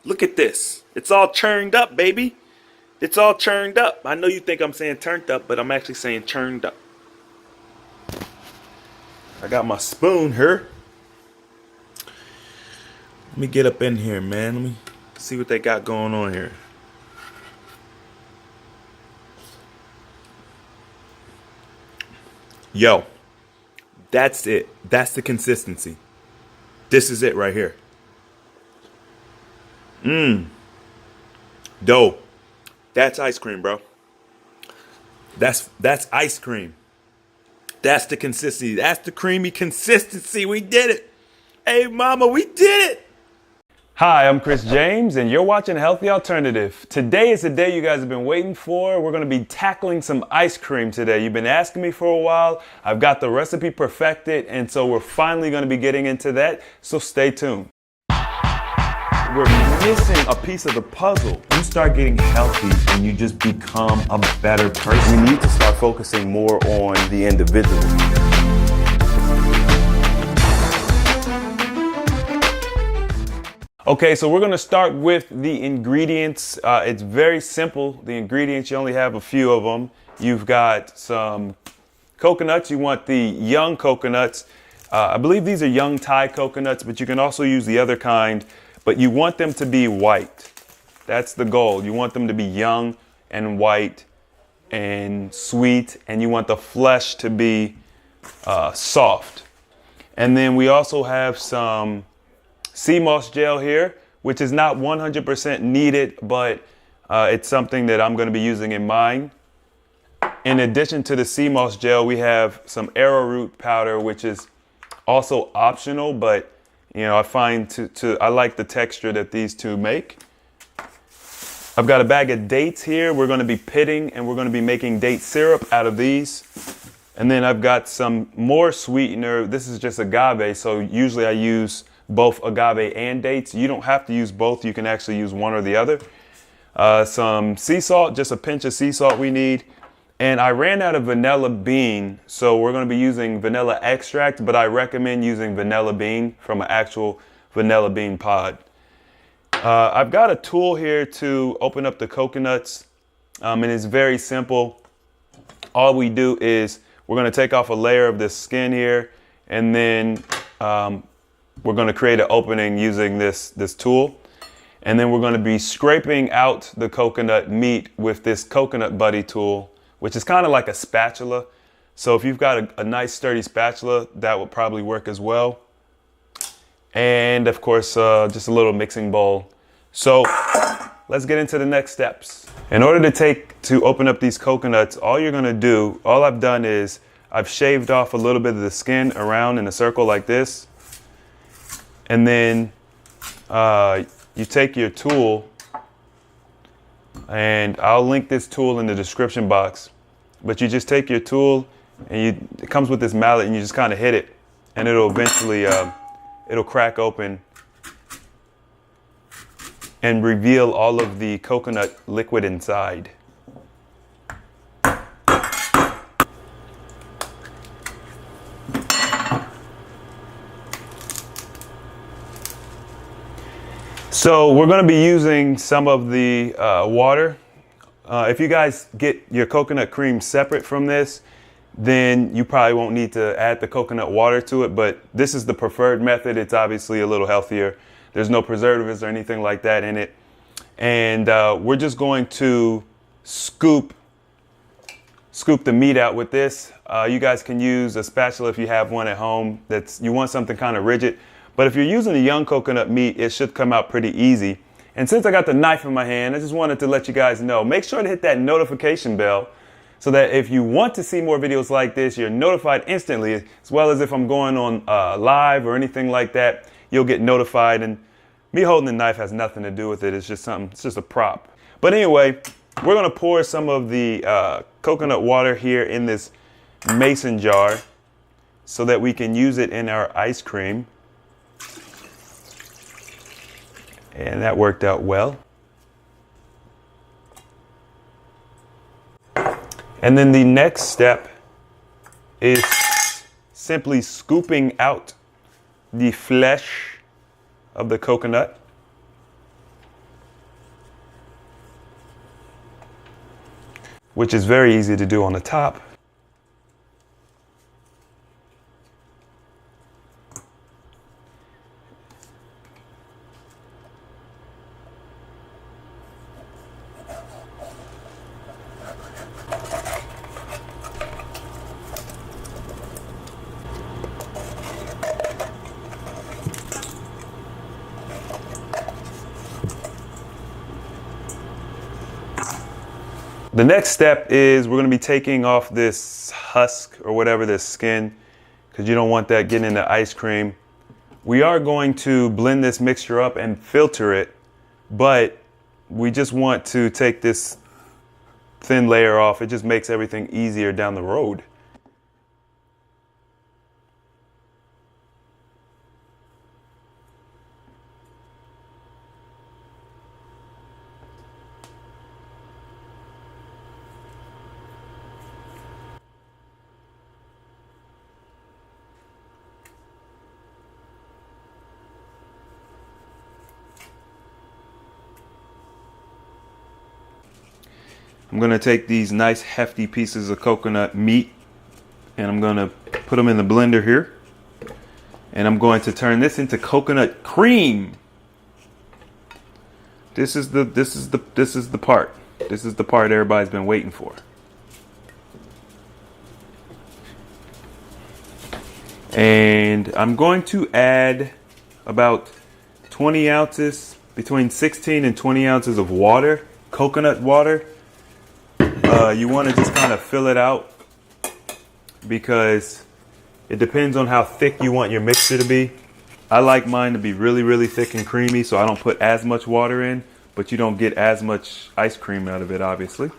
Look at this. It's all churned up, baby. It's all churned up. I know you think I'm saying turned up, but I'm actually saying churned up. I got my spoon here. Let me get up in here, man. Let me see what they got going on here. Yo, that's it. That's the consistency. This is it right here. Dough. That's ice cream, bro. That's ice cream. That's the consistency. That's the creamy consistency. We did it. Hey, mama, we did it. Hi, I'm Chris James, and you're watching Healthy Alternative. Today is the day you guys have been waiting for. We're going to be tackling some ice cream today. You've been asking me for a while. I've got the recipe perfected, and so we're finally going to be getting into that, so stay tuned. We're missing a piece of the puzzle. You start getting healthy and you just become a better person. We need to start focusing more on the individual. Okay, so we're gonna start with the ingredients. It's very simple. The ingredients, you only have a few of them. You've got some coconuts. You want the young coconuts. I believe these are young Thai coconuts, but you can also use the other kind. But you want them to be white. That's the goal. You want them to be young and white and sweet, and you want the flesh to be soft. And then we also have some sea moss gel here, which is not 100% needed, but it's something that I'm going to be using in mine. In addition to the sea moss gel, we have some arrowroot powder, which is also optional, but you know, I find I like the texture that these two make. I've got a bag of dates here. We're going to be pitting, and we're going to be making date syrup out of these. And then I've got some more sweetener. This is just agave, so usually I use both agave and dates. You don't have to use both. You can actually use one or the other. Some sea salt, just a pinch of sea salt we need. And I ran out of vanilla bean, so we're going to be using vanilla extract, but I recommend using vanilla bean from an actual vanilla bean pod. I've got a tool here to open up the coconuts, and it's very simple. All we do is we're going to take off a layer of this skin here, and then we're going to create an opening using this tool. And then we're going to be scraping out the coconut meat with this coconut buddy tool, which is kind of like a spatula. So if you've got a nice sturdy spatula, that would probably work as well. And of course, just a little mixing bowl. So let's get into the next steps. In order to open up these coconuts, all I've done is I've shaved off a little bit of the skin around in a circle like this. And then you take your tool, and I'll link this tool in the description box. But you just take your tool, and it comes with this mallet, and you just kind of hit it, and it'll eventually it'll crack open and reveal all of the coconut liquid inside. So we're going to be using some of the water. If you guys get your coconut cream separate from this, then you probably won't need to add the coconut water to it, but this is the preferred method. It's obviously a little healthier. There's no preservatives or anything like that in it. And we're just going to scoop the meat out with this. You guys can use a spatula if you have one at home. You want something kind of rigid. But if you're using a young coconut meat, it should come out pretty easy. And since I got the knife in my hand, I just wanted to let you guys know, make sure to hit that notification bell so that if you want to see more videos like this, you're notified instantly, as well as if I'm going on live or anything like that, you'll get notified. And me holding the knife has nothing to do with it. It's just it's just a prop. But anyway, we're going to pour some of the coconut water here in this mason jar so that we can use it in our ice cream. And that worked out well. And then the next step is simply scooping out the flesh of the coconut. which is very easy to do on the top. The next step is we're going to be taking off this husk or whatever, this skin, because you don't want that getting into ice cream. We are going to blend this mixture up and filter it, but we just want to take this thin layer off. It just makes everything easier down the road. I'm going to take these nice hefty pieces of coconut meat and I'm going to put them in the blender here. And I'm going to turn this into coconut cream. This is the part. This is the part everybody's been waiting for. And I'm going to add about 20 ounces, between 16 and 20 ounces of water, coconut water. You want to just kind of fill it out because it depends on how thick you want your mixture to be. I like mine to be really, really thick and creamy, so I don't put as much water in, but you don't get as much ice cream out of it, obviously.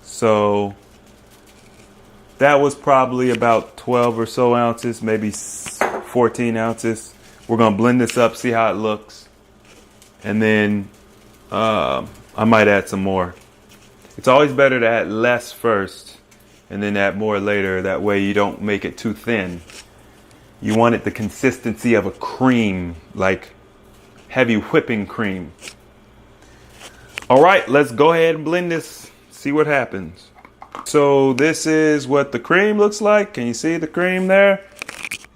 So that was probably about 12 or so ounces, maybe 14 ounces. We're going to blend this up, see how it looks. And then I might add some more. It's always better to add less first and then add more later. That way you don't make it too thin. You want it the consistency of a cream, like heavy whipping cream. All right, let's go ahead and blend this, see what happens. So this is what the cream looks like. Can you see the cream there?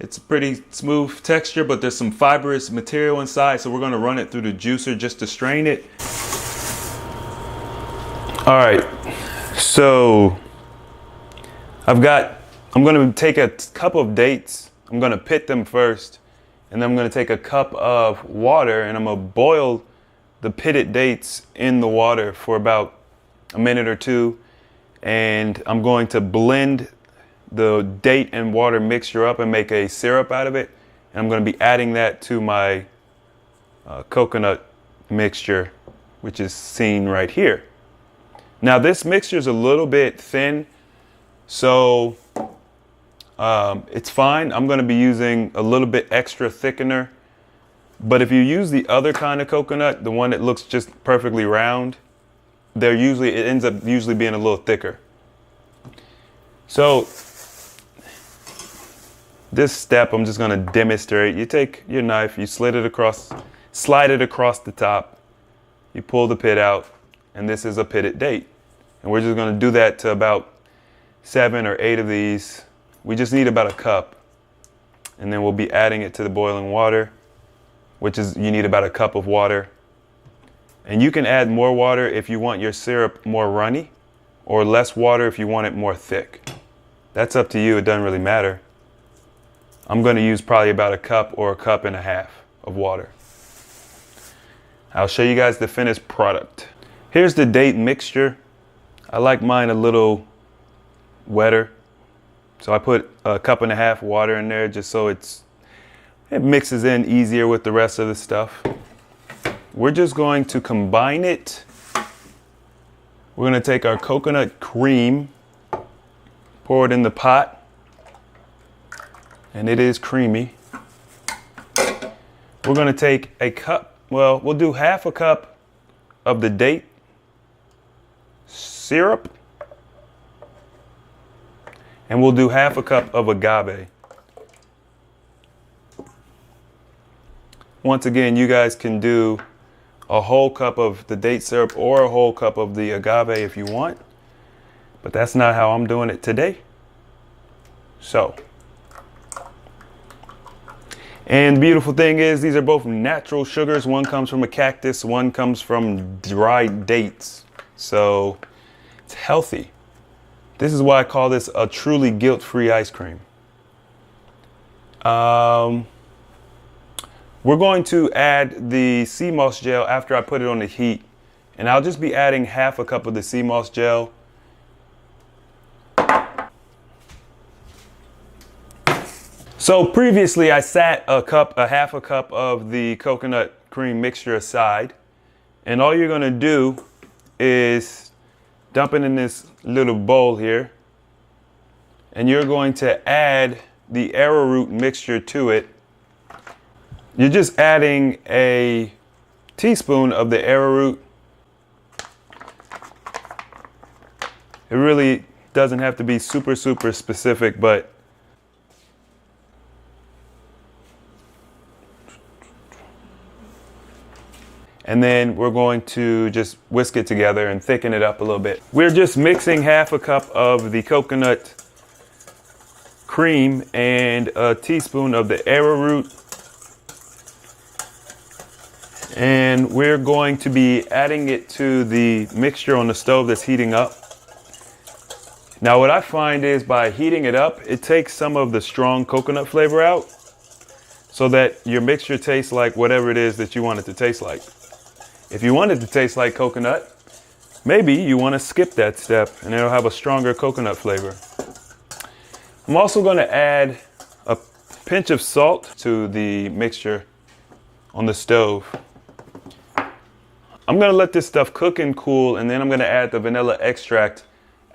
It's a pretty smooth texture, but there's some fibrous material inside. So we're gonna run it through the juicer just to strain it. All right, so I'm gonna take a cup of dates. I'm gonna pit them first, and then I'm gonna take a cup of water and I'm gonna boil the pitted dates in the water for about a minute or two. And I'm going to blend the date and water mixture up and make a syrup out of it. And I'm gonna be adding that to my coconut mixture, which is seen right here. Now this mixture is a little bit thin, so it's fine. I'm going to be using a little bit extra thickener, but if you use the other kind of coconut, the one that looks just perfectly round, it ends up usually being a little thicker. So this step, I'm just going to demonstrate. You take your knife, you slide it across the top, you pull the pit out, and this is a pitted date. And we're just going to do that to about 7 or 8 of these. We just need about a cup. And then we'll be adding it to the boiling water, which is, you need about a cup of water. And you can add more water if you want your syrup more runny, or less water if you want it more thick. That's up to you. It doesn't really matter. I'm going to use probably about a cup or a cup and a half of water. I'll show you guys the finished product. Here's the date mixture. I like mine a little wetter. So I put a cup and a half water in there just so it mixes in easier with the rest of the stuff. We're just going to combine it. We're going to take our coconut cream, pour it in the pot, and it is creamy. We're going to take a cup, well, we'll do half a cup of the date syrup, and we'll do half a cup of agave. Once again, you guys can do a whole cup of the date syrup or a whole cup of the agave if you want. but that's not how I'm doing it today. So, and the beautiful thing is these are both natural sugars. One comes from a cactus, one comes from dried dates. So it's healthy. This is why I call this a truly guilt-free ice cream. We're going to add the sea moss gel after I put it on the heat. And I'll just be adding half a cup of the sea moss gel. So previously I sat half a cup of the coconut cream mixture aside. And all you're gonna do is dump it in this little bowl here. And you're going to add the arrowroot mixture to it. You're just adding a teaspoon of the arrowroot. It really doesn't have to be super specific, but and then we're going to just whisk it together and thicken it up a little bit. We're just mixing half a cup of the coconut cream and a teaspoon of the arrowroot. And we're going to be adding it to the mixture on the stove that's heating up. Now what I find is by heating it up, it takes some of the strong coconut flavor out so that your mixture tastes like whatever it is that you want it to taste like. If you want it to taste like coconut, maybe you want to skip that step and it'll have a stronger coconut flavor. I'm also going to add a pinch of salt to the mixture on the stove. I'm going to let this stuff cook and cool, and then I'm going to add the vanilla extract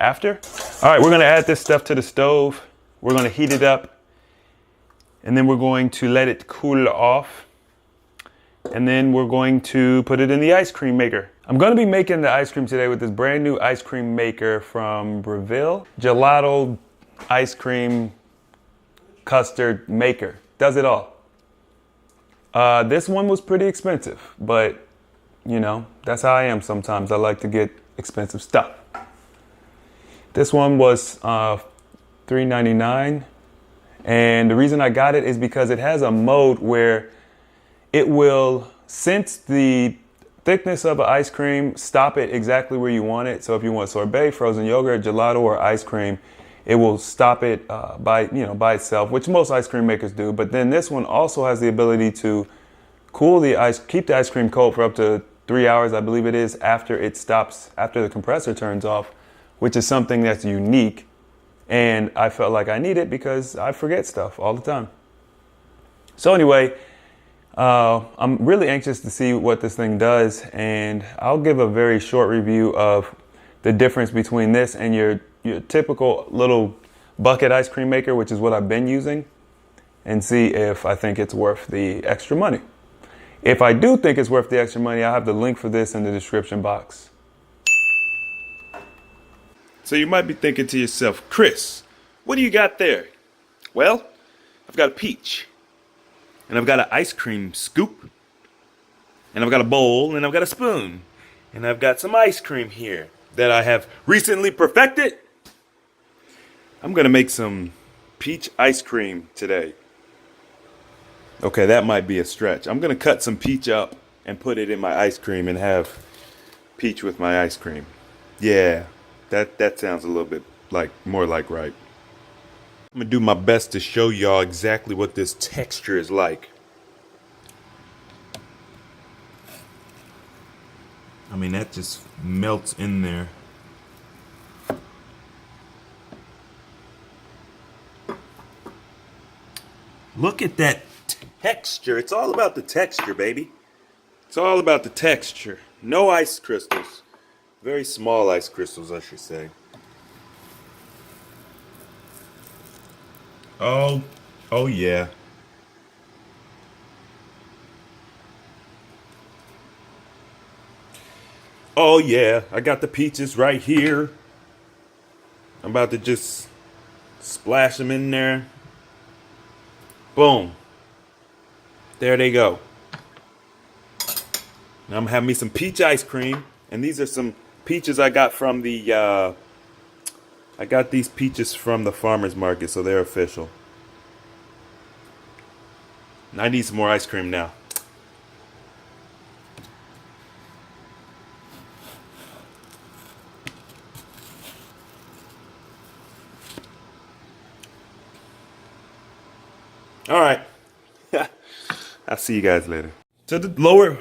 after. All right, we're going to add this stuff to the stove. We're going to heat it up, and then we're going to let it cool off. And then we're going to put it in the ice cream maker. I'm going to be making the ice cream today with this brand new ice cream maker from Breville. Gelato ice cream custard maker. Does it all. This one was pretty expensive, but you know, that's how I am sometimes. I like to get expensive stuff. This one was $3.99. And the reason I got it is because it has a mode where it will sense the thickness of an ice cream, stop it exactly where you want it. So if you want sorbet, frozen yogurt, gelato, or ice cream, it will stop it by itself, which most ice cream makers do. But then this one also has the ability to keep the ice cream cold for up to 3 hours, I believe it is, after it stops, after the compressor turns off, which is something that's unique. And I felt like I need it because I forget stuff all the time. So anyway, I'm really anxious to see what this thing does, and I'll give a very short review of the difference between this and your typical little bucket ice cream maker, which is what I've been using, and see if I think it's worth the extra money. If I do think it's worth the extra money, I'll have the link for this in the description box. So you might be thinking to yourself, Chris, what do you got there? Well, I've got a peach, and I've got an ice cream scoop, and I've got a bowl, and I've got a spoon, and I've got some ice cream here that I have recently perfected. I'm gonna make some peach ice cream today. Okay, that might be a stretch. I'm gonna cut some peach up and put it in my ice cream and have peach with my ice cream. Yeah, that sounds a little bit more like right. I'm gonna do my best to show y'all exactly what this texture is like. I mean, that just melts in there. Look at that texture. It's all about the texture, baby. It's all about the texture. No ice crystals. Very small ice crystals, I should say. Oh yeah. Oh yeah, I got the peaches right here. I'm about to just splash them in there. Boom. There they go. Now I'm gonna have me some peach ice cream. And these are some peaches I got from the I got these peaches from the farmer's market, so they're official. And I need some more ice cream now. All right. I'll see you guys later. To the lower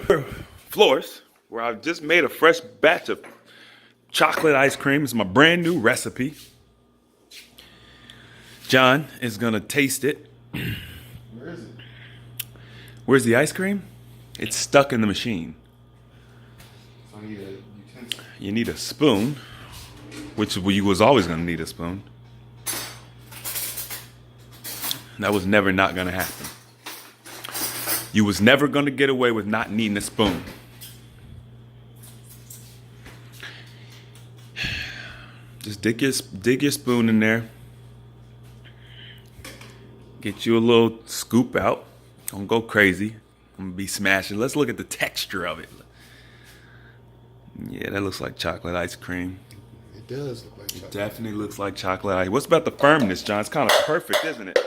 floors, where I've just made a fresh batch of chocolate ice cream. It's my brand new recipe. John is gonna taste it. Where is it? Where's the ice cream? It's stuck in the machine. So I need a utensil. You need a spoon, which you was always gonna need a spoon. That was never not gonna happen. You was never gonna get away with not needing a spoon. Just dig your spoon in there. Get you a little scoop out. Don't go crazy. I'm gonna be smashing. Let's look at the texture of it. Yeah, that looks like chocolate ice cream. It does look like chocolate. Definitely looks like chocolate ice. What's about the firmness, John? It's kind of perfect, isn't it?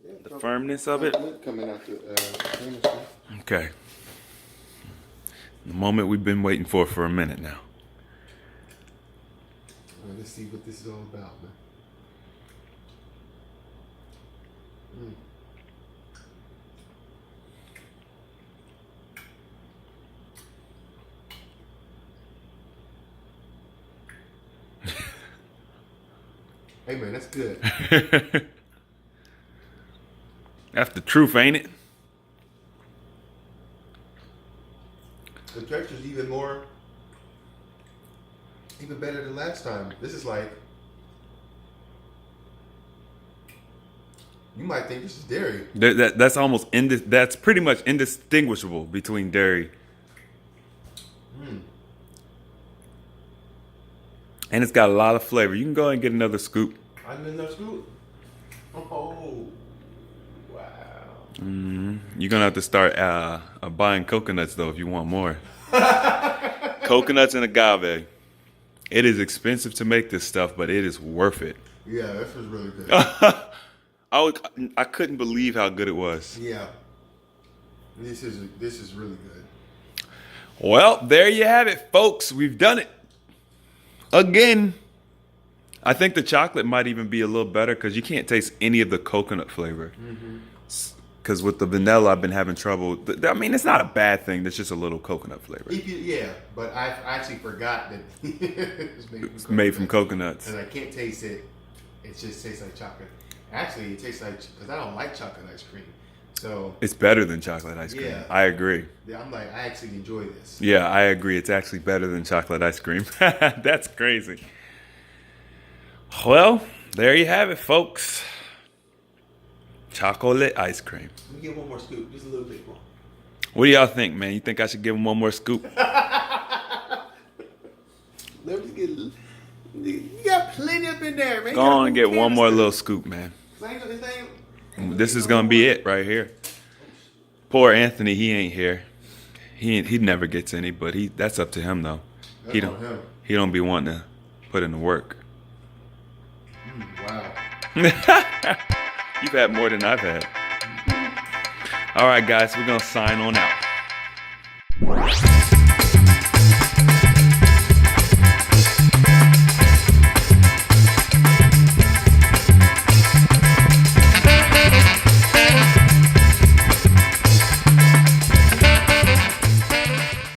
Yeah, The firmness of it. Coming out the chemistry. Okay. The moment we've been waiting for a minute now. Let's see what this is all about, man. Hey man, that's good. That's the truth, ain't it? The texture's even better than last time. This is like, you might think this is dairy. That's almost that's pretty much indistinguishable between dairy. And it's got a lot of flavor. You can go ahead and get another scoop. I need another scoop. Oh, wow. You're gonna have to start buying coconuts though if you want more. Coconuts and agave. It is expensive to make this stuff, but it is worth it. Yeah, this was really good. I couldn't believe how good it was. Yeah, this is really good. Well, there you have it, folks. We've done it again. I think the chocolate might even be a little better because you can't taste any of the coconut flavor. Because with the vanilla, I've been having trouble. I mean, it's not a bad thing. There's just a little coconut flavor. Yeah, but I actually forgot that It's made from coconuts. And I can't taste it. It just tastes like chocolate. Actually, it tastes like, because I don't like chocolate ice cream. So It's better than chocolate ice cream. Yeah. I agree. yeah, I'm like, I actually enjoy this. Yeah, I agree. It's actually better than chocolate ice cream. That's crazy. Well, there you have it, folks. Chocolate ice cream. Let me get one more scoop, just a little bit more. What do y'all think, man? You think I should give him one more scoop? Let me just get. You got plenty up in there, man. Go on and get one more little scoop, man. This is gonna be it right here. Poor Anthony, he ain't here. He never gets any, but that's up to him though. He don't be wanting to put in the work. Wow. You've had more than I've had. All right, guys, we're gonna sign on out.